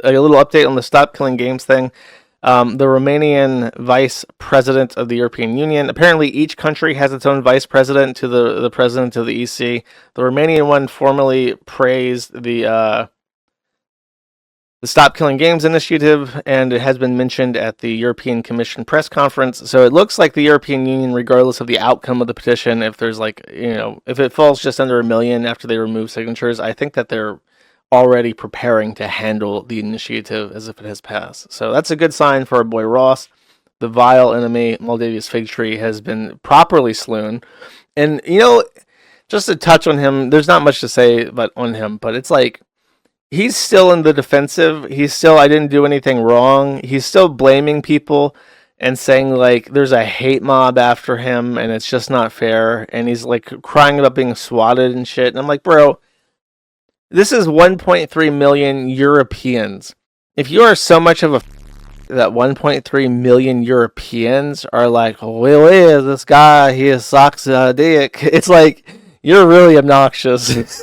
a little update on the Stop Killing Games thing. The Romanian vice president of the European Union. Apparently, each country has its own vice president to the president of the EC. The Romanian one formally praised the Stop Killing Games initiative, and it has been mentioned at the European Commission press conference. So it looks like the European Union, regardless of the outcome of the petition, if there's if it falls just under 1 million after they remove signatures, I think that they're already preparing to handle the initiative as if it has passed. So that's a good sign for our boy Ross. The vile enemy, Moldavia's fig tree, has been properly slain. And, just to touch on him, there's not much to say on him, but it's like, he's still in the defensive. He's still, I didn't do anything wrong. He's still blaming people and saying, like, there's a hate mob after him and it's just not fair. And he's, like, crying about being swatted and shit. And I'm like, bro, this is 1.3 million Europeans. If you are so much of a that 1.3 million Europeans are like, oh, really, this guy, he sucks dick. It's like, you're really obnoxious.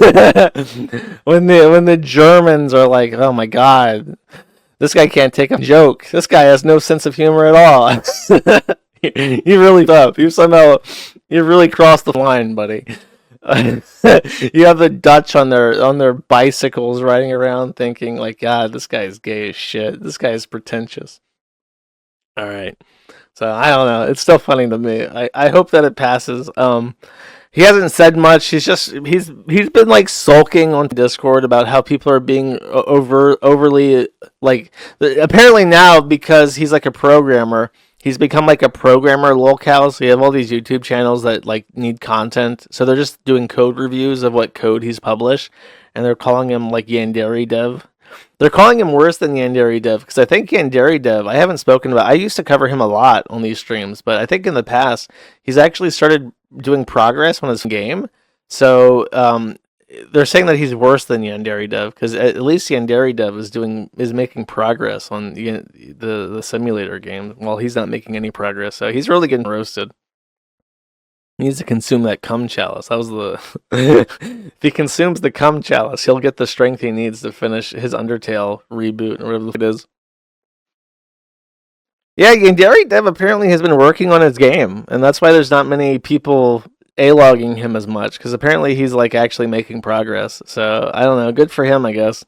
when the Germans are like, oh my god, this guy can't take a joke. This guy has no sense of humor at all. You really up. You really crossed the line, buddy. You have the Dutch on their bicycles riding around thinking like, God, this guy is gay as shit. This guy is pretentious. All right. So I don't know. It's still funny to me. I hope that it passes. He hasn't said much. He's been like sulking on Discord about how people are being overly like, apparently now because he's like a programmer. He's become like a programmer lolcow, so you have all these YouTube channels that like need content. So they're just doing code reviews of what code he's published, and they're calling him like Yandere Dev. They're calling him worse than Yandere Dev, because I think Yandere Dev, I haven't spoken about, I used to cover him a lot on these streams, but I think in the past, he's actually started doing progress on his game. So they're saying that he's worse than Yandere Dev, because at least Yandere Dev is making progress on the simulator game, while he's not making any progress. So he's really getting roasted. He needs to consume that cum chalice. That was if he consumes the cum chalice, he'll get the strength he needs to finish his Undertale reboot, or whatever it is. Yeah, Yandere Dev apparently has been working on his game, and that's why there's not many people A-logging him as much, because apparently he's like actually making progress. So I don't know, good for him, I guess.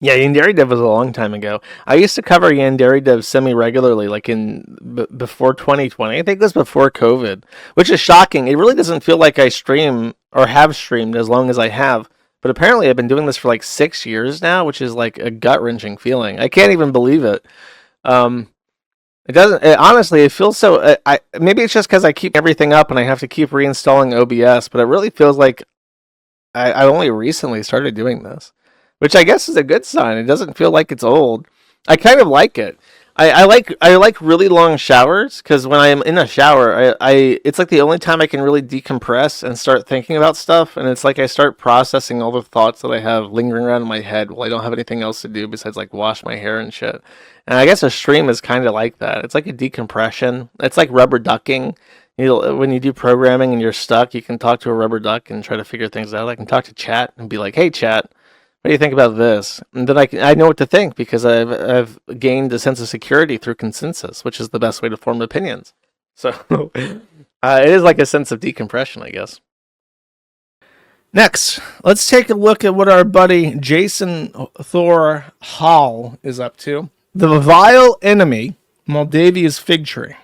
Yeah, Yandere Dev was a long time ago. I used to cover Yandere Dev semi-regularly, like before 2020. I think it was before COVID, which is shocking. It really doesn't feel like I stream or have streamed as long as I have. But apparently I've been doing this for like 6 years now, which is like a gut-wrenching feeling. I can't even believe it. It doesn't. Honestly, it feels so. Maybe it's just because I keep everything up and I have to keep reinstalling OBS. But it really feels like I only recently started doing this, which I guess is a good sign. It doesn't feel like it's old. I kind of like it. I like really long showers, because when I am in a shower, it's like the only time I can really decompress and start thinking about stuff. And it's like I start processing all the thoughts that I have lingering around in my head while I don't have anything else to do besides like wash my hair and shit. And I guess a stream is kind of like that. It's like a decompression. It's like rubber ducking. When you do programming and you're stuck, you can talk to a rubber duck and try to figure things out. I can talk to chat and be like, hey, chat, what do you think about this? And then I know what to think, because I've gained a sense of security through consensus, which is the best way to form opinions. So it is like a sense of decompression, I guess. Next, let's take a look at what our buddy Jason Thor Hall is up to. The vile enemy, Moldavia's fig tree.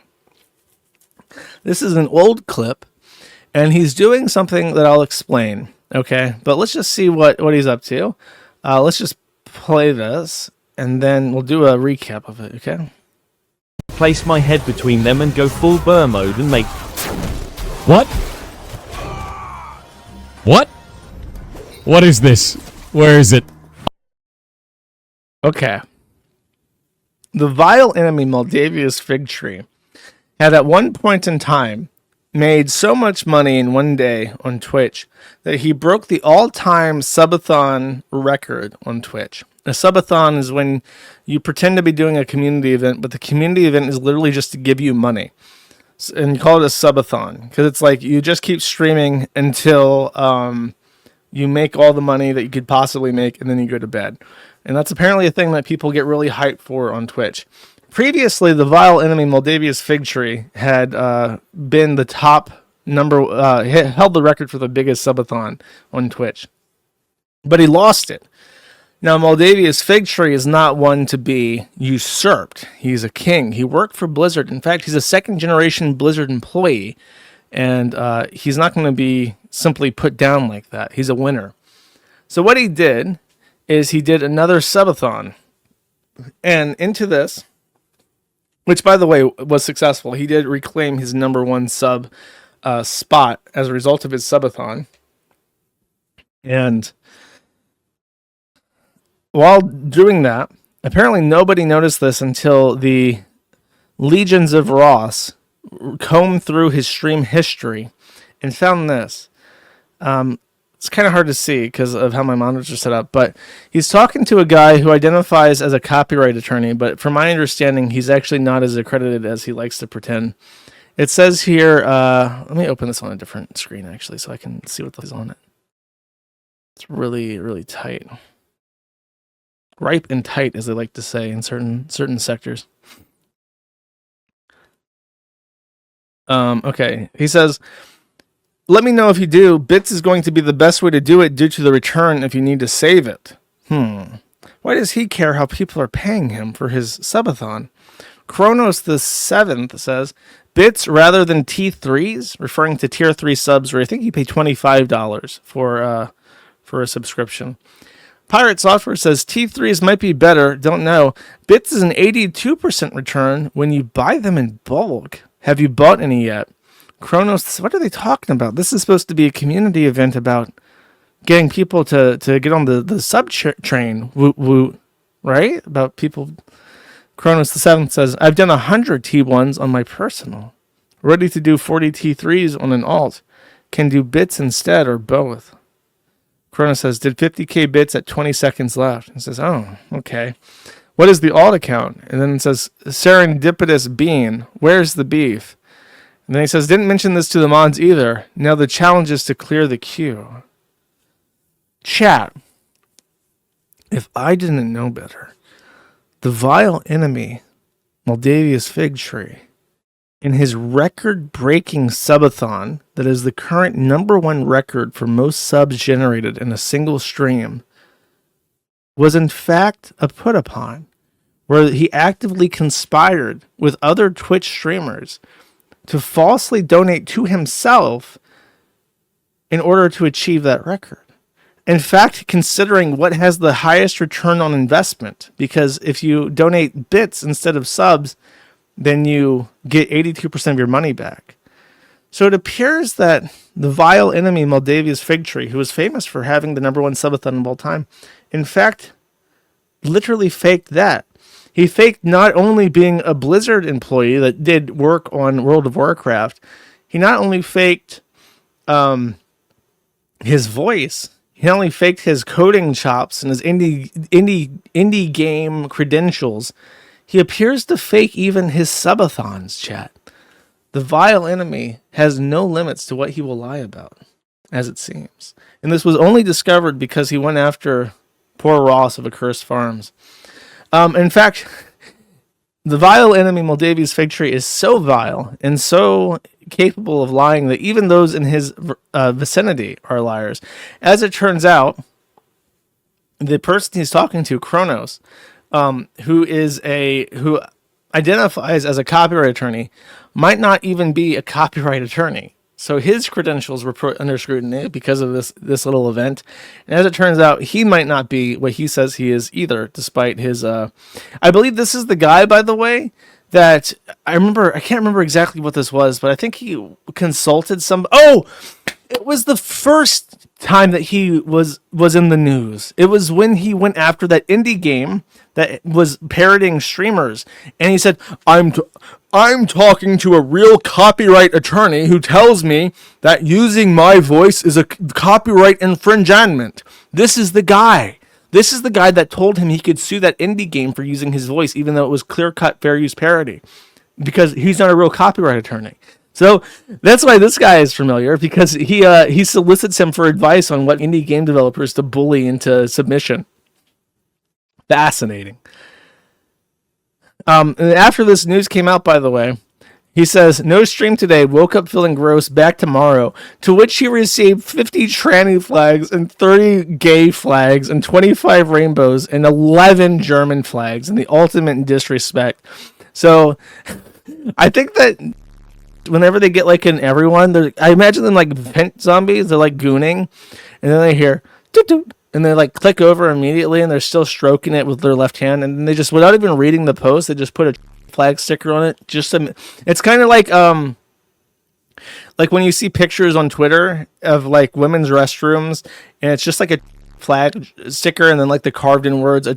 This is an old clip, and he's doing something that I'll explain. Okay, but let's just see what he's up to. Let's just play this, and then we'll do a recap of it, okay? Place my head between them and go full burr mode and make... What? What? What is this? Where is it? Okay. The vile enemy, Moldavia's fig tree, had at one point in time made so much money in one day on Twitch that he broke the all-time subathon record on Twitch. A subathon is when you pretend to be doing a community event, but the community event is literally just to give you money. And you call it a subathon, because it's like you just keep streaming until you make all the money that you could possibly make, and then you go to bed. And that's apparently a thing that people get really hyped for on Twitch. Previously, the vile enemy Moldavia's Fig Tree had been the top held the record for the biggest subathon on Twitch. But he lost it. Now, Moldavia's Fig Tree is not one to be usurped. He's a king. He worked for Blizzard. In fact, he's a second-generation Blizzard employee, and he's not going to be simply put down like that. He's a winner. So what he did is he did another subathon. And into this, which, by the way, was successful, he did reclaim his #1 sub spot as a result of his subathon. And while doing that, apparently nobody noticed this until the legions of Ross combed through his stream history and found this. It's kind of hard to see because of how my monitors are set up, but he's talking to a guy who identifies as a copyright attorney, but from my understanding, he's actually not as accredited as he likes to pretend. It says here, let me open this on a different screen actually so I can see what is on it. It's really, really tight. Ripe and tight, as they like to say in certain sectors. Okay, he says, let me know if you do. Bits is going to be the best way to do it due to the return if you need to save it. Why does he care how people are paying him for his subathon? Kronos the 7th says, bits rather than T3s, referring to tier 3 subs where I think you pay $25 for a subscription. Pirate Software says T3s might be better, don't know. Bits is an 82% return when you buy them in bulk. Have you bought any yet? Kronos, what are they talking about? This is supposed to be a community event about getting people to get on the sub train. Woot woot, right? About people. Kronos the 7th says, I've done 100 T1s on my personal. Ready to do 40 T3s on an alt. Can do bits instead or both. Kronos says, did 50k bits at 20 seconds left. It says, oh, okay. What is the alt account? And then it says, serendipitous bean. Where's the beef? And then he says, didn't mention this to the mods either. Now the challenge is to clear the queue. Chat. If I didn't know better, the vile enemy, Moldavia's Fig Tree, in his record-breaking subathon, that is the current #1 record for most subs generated in a single stream, was in fact a put-upon, where he actively conspired with other Twitch streamers to falsely donate to himself in order to achieve that record. In fact, considering what has the highest return on investment, because if you donate bits instead of subs, then you get 82% of your money back. So it appears that the vile enemy Moldavia's Fig Tree, who is famous for having the #1 subathon of all time, in fact, literally faked that. He faked not only being a Blizzard employee that did work on World of Warcraft, he not only faked his voice, he not only faked his coding chops and his indie game credentials, he appears to fake even his subathons, chat. The vile enemy has no limits to what he will lie about, as it seems. And this was only discovered because he went after poor Ross of Accursed Farms. In fact, the vile enemy Moldavia's Fig Tree is so vile and so capable of lying that even those in his vicinity are liars. As it turns out, the person he's talking to, Kronos, who identifies as a copyright attorney, might not even be a copyright attorney. So his credentials were put under scrutiny because of this little event. And as it turns out, he might not be what he says he is either, despite his... I believe this is the guy, by the way, that... I can't remember exactly what this was, but I think he consulted some... Oh! It was the first time that he was in the news. It was when he went after that indie game that was parroting streamers, and he said, I'm talking to a real copyright attorney who tells me that using my voice is a copyright infringement. This is the guy. This is the guy that told him he could sue that indie game for using his voice, even though it was clear-cut fair use parody, because he's not a real copyright attorney. So that's why this guy is familiar, because he solicits him for advice on what indie game developers to bully into submission. Fascinating. And after this news came out, by the way, he says, no stream today, woke up feeling gross, back tomorrow. To which he received 50 tranny flags and 30 gay flags and 25 rainbows and 11 German flags in the ultimate disrespect. So I think that whenever they get like in everyone, I imagine them like vent zombies, they're like gooning, and then they hear doot doot, and they like click over immediately, and they're still stroking it with their left hand, and they just, without even reading the post, they just put a flag sticker on it. It's kind of like when you see pictures on Twitter of like women's restrooms, and it's just like a flag sticker, and then like the carved in words, a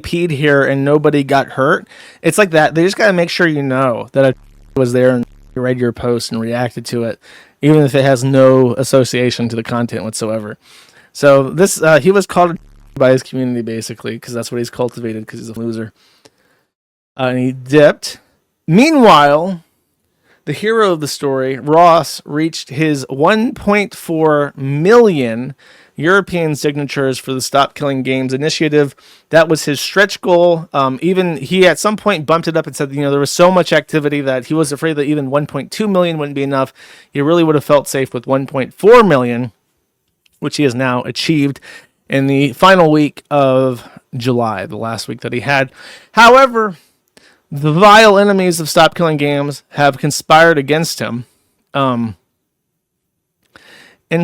peed here and nobody got hurt. It's like that. They just got to make sure you know that a was there and read your post and reacted to it, even if it has no association to the content whatsoever. So this, he was called by his community basically, because that's what he's cultivated, because he's a loser. And he dipped. Meanwhile, the hero of the story, Ross, reached his 1.4 million European signatures for the Stop Killing Games initiative. That was his stretch goal. Even he at some point bumped it up and said, there was so much activity that he was afraid that even 1.2 million wouldn't be enough. He really would have felt safe with 1.4 million, which he has now achieved in the final week of July, the last week that he had. However, the vile enemies of Stop Killing Games have conspired against him. In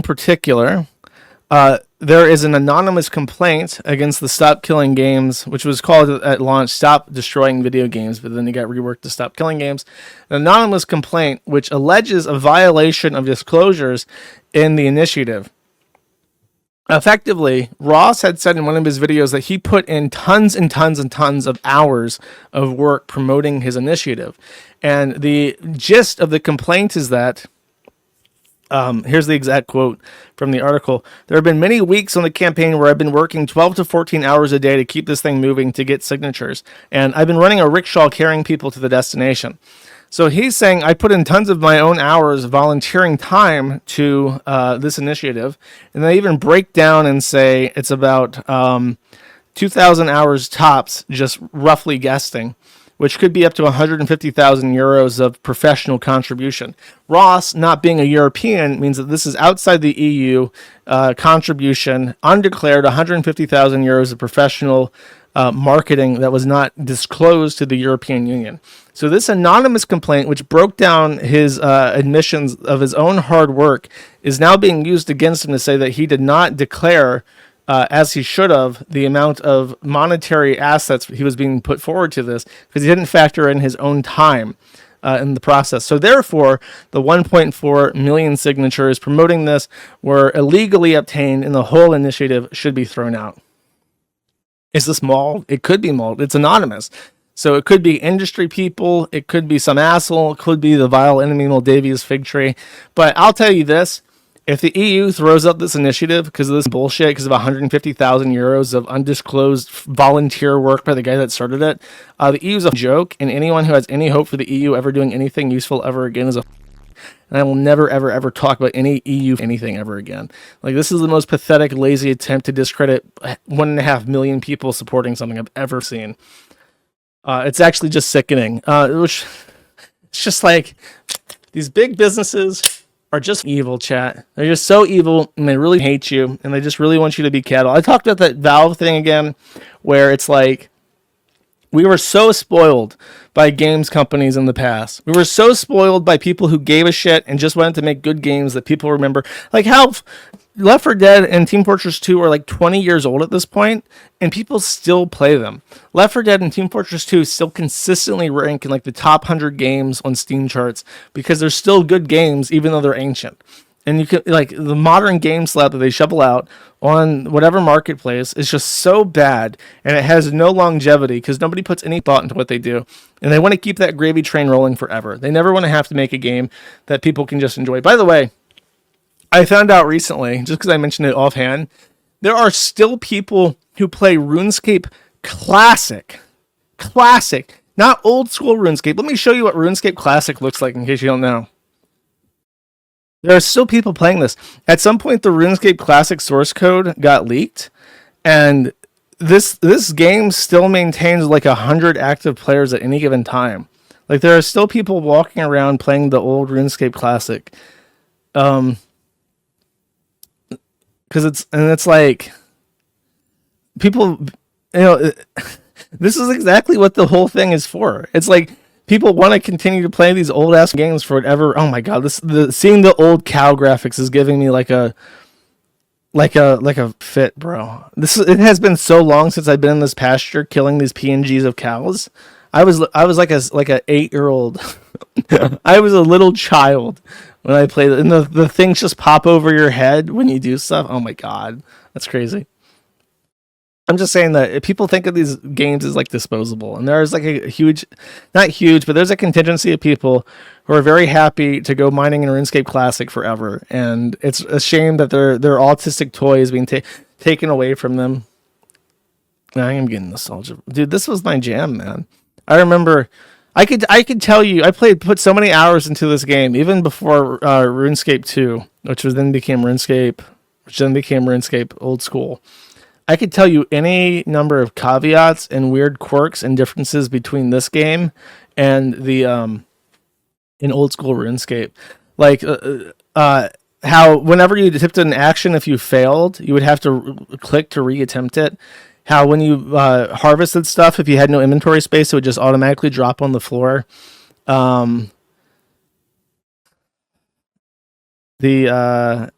particular, there is an anonymous complaint against the Stop Killing Games, which was called at launch Stop Destroying Video Games, but then it got reworked to Stop Killing Games. An anonymous complaint which alleges a violation of disclosures in the initiative. Effectively, Ross had said in one of his videos that he put in tons and tons and tons of hours of work promoting his initiative. And the gist of the complaint is that, here's the exact quote from the article. There have been many weeks on the campaign where I've been working 12 to 14 hours a day to keep this thing moving to get signatures. And I've been running a rickshaw carrying people to the destination. So he's saying, I put in tons of my own hours volunteering time to this initiative. And they even break down and say it's about 2,000 hours tops, just roughly guessing, which could be up to 150,000 euros of professional contribution. Ross, not being a European, means that this is outside the EU contribution, undeclared 150,000 euros of professional marketing that was not disclosed to the European Union. So this anonymous complaint, which broke down his admissions of his own hard work, is now being used against him to say that he did not declare, as he should have, the amount of monetary assets he was being put forward to this, because he didn't factor in his own time in the process. So therefore, the 1.4 million signatures promoting this were illegally obtained, and the whole initiative should be thrown out. Is this mauled? It could be mauled. It's anonymous. So it could be industry people. It could be some asshole. It could be the vile enemy Moldavia's fig tree. But I'll tell you this. If the EU throws up this initiative because of this bullshit, because of 150,000 euros of undisclosed volunteer work by the guy that started it, the EU is a joke, and anyone who has any hope for the EU ever doing anything useful ever again is a... And I will never, ever, ever talk about any EU anything ever again. Like, this is the most pathetic, lazy attempt to discredit 1.5 million people supporting something I've ever seen. It's actually just sickening. It's just like, these big businesses are just evil, chat. They're just so evil, and they really hate you, and they just really want you to be cattle. I talked about that Valve thing again, where it's like, we were so spoiled by games companies in the past. We were so spoiled by people who gave a shit and just wanted to make good games that people remember. Like how Left 4 Dead and Team Fortress 2 are like 20 years old at this point, and people still play them. Left 4 Dead and Team Fortress 2 still consistently rank in like the top 100 games on Steam charts because they're still good games even though they're ancient. And you can, like, the modern game slap that they shovel out on whatever marketplace is just so bad, and it has no longevity because nobody puts any thought into what they do. And they want to keep that gravy train rolling forever. They never want to have to make a game that people can just enjoy. By the way, I found out recently, just because I mentioned it offhand, there are still people who play RuneScape Classic. Classic. Not old school RuneScape. Let me show you what RuneScape Classic looks like in case you don't know. There are still people playing this. At some point, the RuneScape Classic source code got leaked, and this game still maintains like 100 active players at any given time. Like there are still people walking around playing the old RuneScape Classic, because it's like people, this is exactly what the whole thing is for. It's like people want to continue to play these old ass games for whatever. Oh my god, seeing the old cow graphics is giving me like a fit, bro. It has been so long since I've been in this pasture killing these PNGs of cows. I was like a 8-year-old. I was a little child when I played it, and the things just pop over your head when you do stuff. Oh my god, that's crazy. I'm just saying that people think of these games as like disposable, and there's like a huge, not huge, but there's a contingency of people who are very happy to go mining in RuneScape Classic forever, and it's a shame that their autistic toy is being taken away from them. I am getting nostalgia, dude. This was my jam, man. I remember, I could tell you, put so many hours into this game even before RuneScape 2, which then became RuneScape Old School. I could tell you any number of caveats and weird quirks and differences between this game and the in Old School RuneScape. Like how whenever you attempted an action, if you failed, you would have to click to re-attempt it. How when you harvested stuff, if you had no inventory space, it would just automatically drop on the floor. In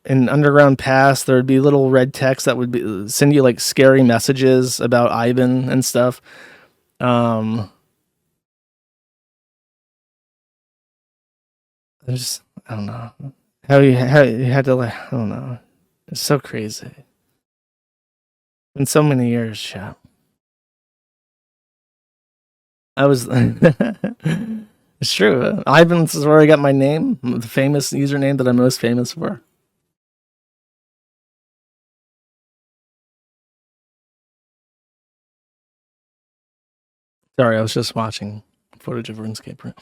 Underground Pass, there would be little red text that would send you like scary messages about Ivan and stuff. There's, I don't know how you had to, like, I don't know. It's so crazy. In so many years, chat. I was. It's true. Ivan's is where I got my name, the famous username that I'm most famous for. Sorry, I was just watching footage of RuneScape.